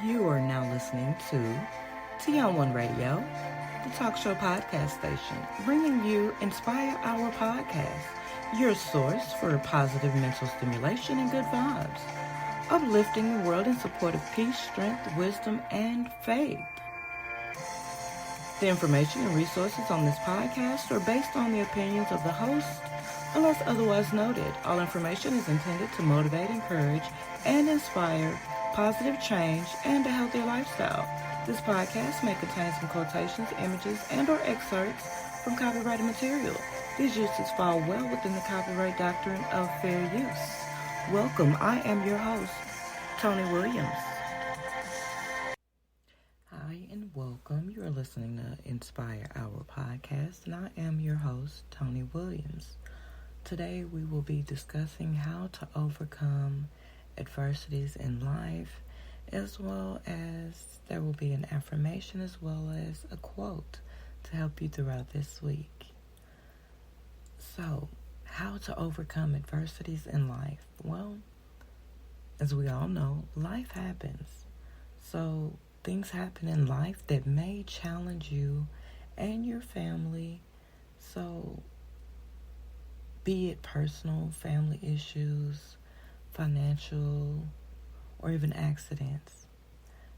You are now listening to T on One Radio, the talk show podcast station, bringing you Inspire Our Podcast, your source for positive mental stimulation and good vibes, uplifting the world in support of peace, strength, wisdom, and faith. The information and resources on this podcast are based on the opinions of the host, unless otherwise noted. All information is intended to motivate, encourage, and inspire positive change and a healthier lifestyle. This podcast may contain some quotations, images, and or excerpts from copyrighted material. These uses fall well within the copyright doctrine of fair use. Welcome. I am your host, Tony Williams. Hi and welcome. You are listening to Inspire Our Podcast, and I am your host, Tony Williams. Today we will be discussing how to overcome adversities in life, as well as there will be an affirmation as well as a quote to help you throughout this week. So, how to overcome adversities in life? Well, as we all know, life happens. So, things happen in life that may challenge you and your family. So, be it personal, family issues, financial, or even accidents.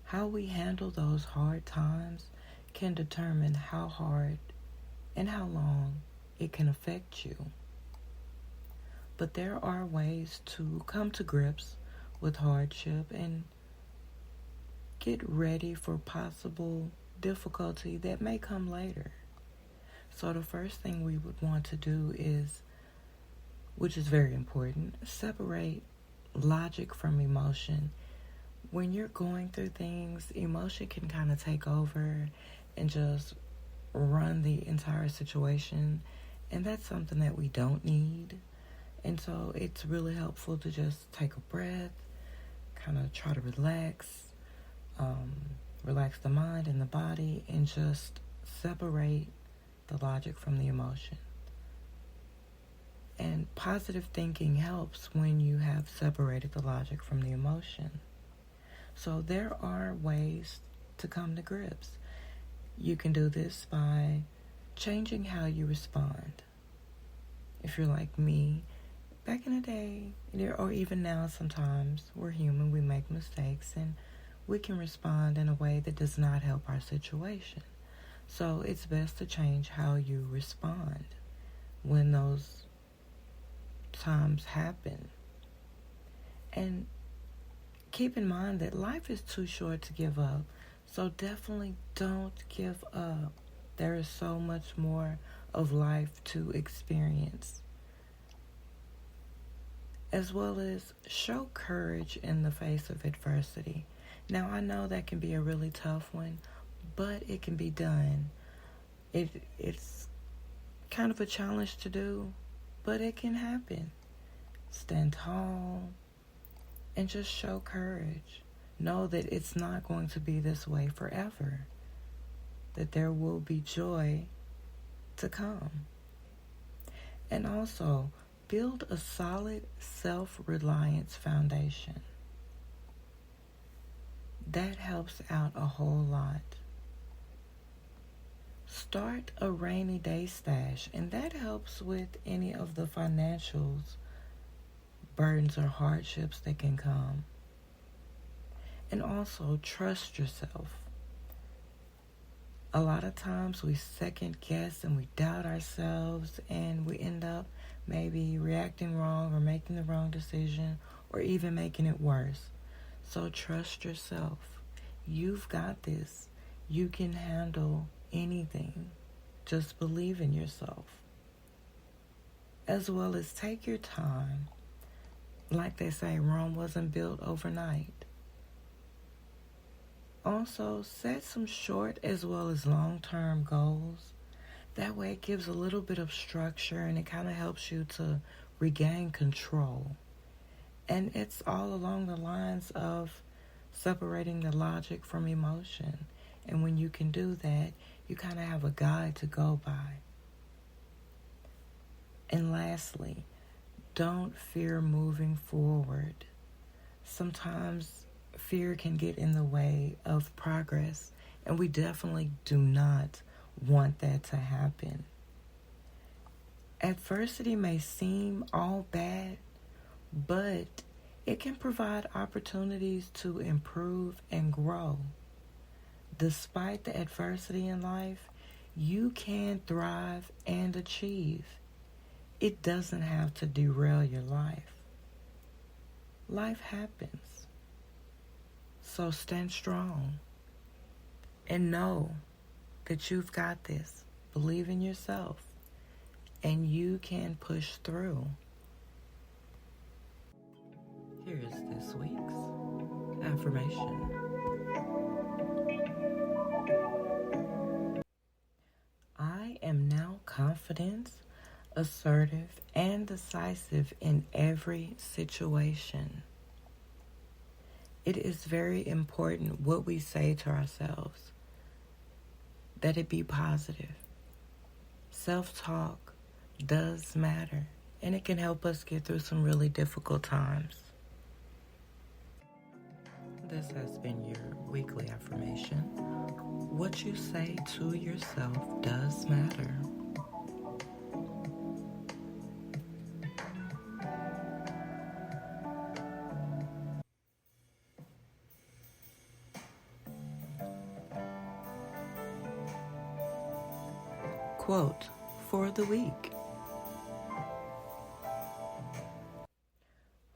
How we handle those hard times can determine how hard and how long it can affect you. But there are ways to come to grips with hardship and get ready for possible difficulty that may come later. So the first thing we would want to do is, which is very important, separate logic from emotion. When you're going through things, emotion can kind of take over and just run the entire situation, and that's something that we don't need. And so it's really helpful to just take a breath, kind of try to relax the mind and the body, and just separate the logic from the emotion. And positive thinking helps when you have separated the logic from the emotion. So there are ways to come to grips. You can do this by changing how you respond. If you're like me, back in the day, or even now sometimes, we're human, we make mistakes, and we can respond in a way that does not help our situation. So it's best to change how you respond when those times happen. And keep in mind that life is too short to give up. So definitely don't give up. There is so much more of life to experience. As well as show courage in the face of adversity. Now I know that can be a really tough one, but it can be done. It's kind of a challenge to do, but it can happen. Stand tall and just show courage. Know that it's not going to be this way forever. That there will be joy to come. And also, build a solid self-reliance foundation. That helps out a whole lot. Start a rainy day stash, and that helps with any of the financials, burdens, or hardships that can come. And also, trust yourself. A lot of times we second guess and we doubt ourselves, and we end up maybe reacting wrong or making the wrong decision or even making it worse. So trust yourself. You've got this. You can handle anything. Just believe in yourself. As well as take your time. Like they say, Rome wasn't built overnight. Also, set some short as well as long-term goals. That way it gives a little bit of structure and it kind of helps you to regain control. And it's all along the lines of separating the logic from emotion. And when you can do that, you kind of have a guide to go by. And lastly, don't fear moving forward. Sometimes fear can get in the way of progress, and we definitely do not want that to happen. Adversity may seem all bad, but it can provide opportunities to improve and grow. Despite the adversity in life, you can thrive and achieve. It doesn't have to derail your life. Life happens. So stand strong and know that you've got this. Believe in yourself and you can push through. Here is this week's affirmation. I am now confident, assertive, and decisive in every situation. It is very important what we say to ourselves, that it be positive. Self-talk does matter, and it can help us get through some really difficult times. This has been your weekly affirmation. What you say to yourself does matter. Quote for the week.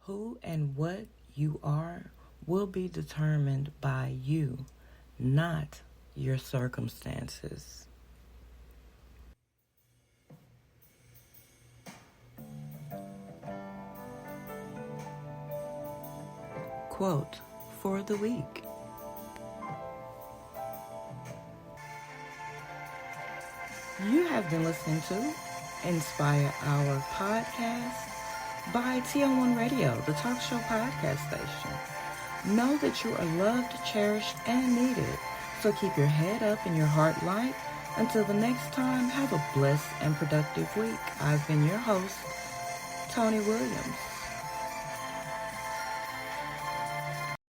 Who and what you are will be determined by you, not your circumstances. Quote for the week. You have been listening to Inspire Our Podcast by TN1 Radio, the talk show podcast station. Know that you are loved, cherished, and needed. So keep your head up and your heart light. Until the next time, have a blessed and productive week. I've been your host, Tony Williams.